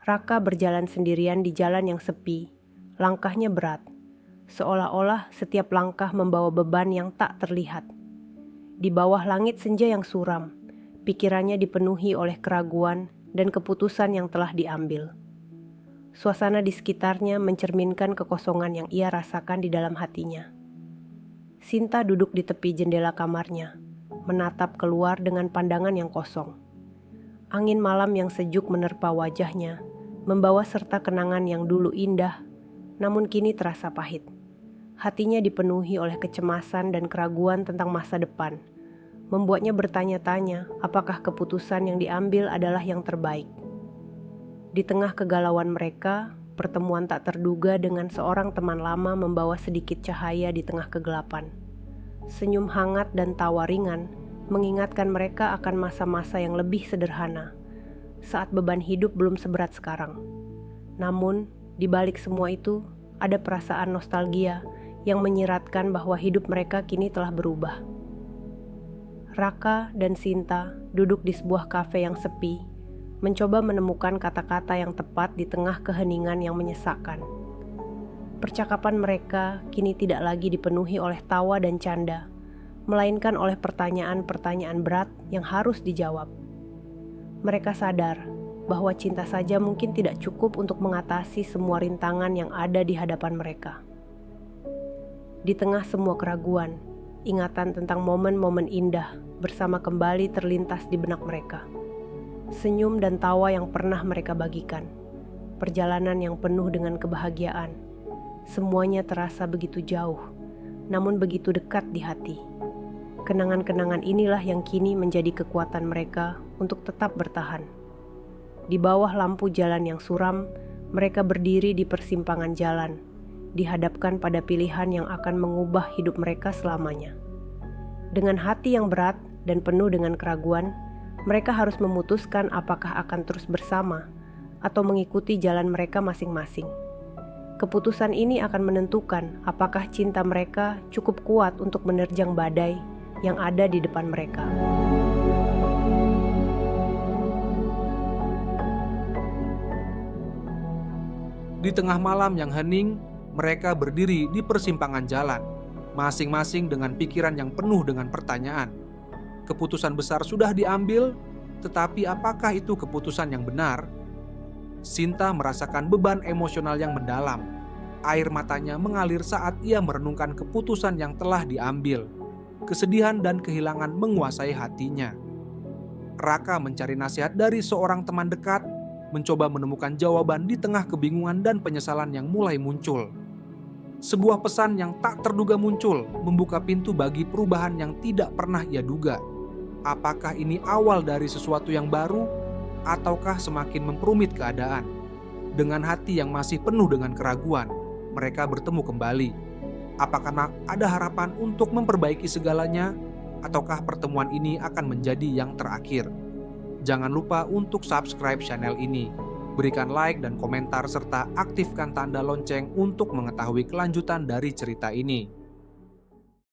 Raka berjalan sendirian di jalan yang sepi. Langkahnya berat, seolah-olah setiap langkah membawa beban yang tak terlihat. Di bawah langit senja yang suram, pikirannya dipenuhi oleh keraguan dan keputusan yang telah diambil. Suasana di sekitarnya mencerminkan kekosongan yang ia rasakan di dalam hatinya. Sinta duduk di tepi jendela kamarnya, menatap keluar dengan pandangan yang kosong. Angin malam yang sejuk menerpa wajahnya, membawa serta kenangan yang dulu indah, namun kini terasa pahit. Hatinya dipenuhi oleh kecemasan dan keraguan tentang masa depan, membuatnya bertanya-tanya apakah keputusan yang diambil adalah yang terbaik. Di tengah kegalauan mereka, pertemuan tak terduga dengan seorang teman lama membawa sedikit cahaya di tengah kegelapan. Senyum hangat dan tawa ringan mengingatkan mereka akan masa-masa yang lebih sederhana, saat beban hidup belum seberat sekarang. Namun, di balik semua itu, ada perasaan nostalgia yang menyiratkan bahwa hidup mereka kini telah berubah. Raka dan Sinta duduk di sebuah kafe yang sepi, mencoba menemukan kata-kata yang tepat di tengah keheningan yang menyesakkan. Percakapan mereka kini tidak lagi dipenuhi oleh tawa dan canda, melainkan oleh pertanyaan-pertanyaan berat yang harus dijawab. Mereka sadar bahwa cinta saja mungkin tidak cukup untuk mengatasi semua rintangan yang ada di hadapan mereka. Di tengah semua keraguan, ingatan tentang momen-momen indah bersama kembali terlintas di benak mereka. Senyum dan tawa yang pernah mereka bagikan, perjalanan yang penuh dengan kebahagiaan, semuanya terasa begitu jauh, namun begitu dekat di hati. Kenangan-kenangan inilah yang kini menjadi kekuatan mereka untuk tetap bertahan. Di bawah lampu jalan yang suram, mereka berdiri di persimpangan jalan, dihadapkan pada pilihan yang akan mengubah hidup mereka selamanya. Dengan hati yang berat dan penuh dengan keraguan, mereka harus memutuskan apakah akan terus bersama atau mengikuti jalan mereka masing-masing. Keputusan ini akan menentukan apakah cinta mereka cukup kuat untuk menerjang badai yang ada di depan mereka. Di tengah malam yang hening, mereka berdiri di persimpangan jalan, masing-masing dengan pikiran yang penuh dengan pertanyaan. Keputusan besar sudah diambil, tetapi apakah itu keputusan yang benar? Sinta merasakan beban emosional yang mendalam. Air matanya mengalir saat ia merenungkan keputusan yang telah diambil. Kesedihan dan kehilangan menguasai hatinya. Raka mencari nasihat dari seorang teman dekat, mencoba menemukan jawaban di tengah kebingungan dan penyesalan yang mulai muncul. Sebuah pesan yang tak terduga muncul, membuka pintu bagi perubahan yang tidak pernah ia duga. Apakah ini awal dari sesuatu yang baru, ataukah semakin memperumit keadaan? Dengan hati yang masih penuh dengan keraguan, mereka bertemu kembali. Apakah ada harapan untuk memperbaiki segalanya, ataukah pertemuan ini akan menjadi yang terakhir? Jangan lupa untuk subscribe channel ini, berikan like dan komentar serta aktifkan tanda lonceng untuk mengetahui kelanjutan dari cerita ini.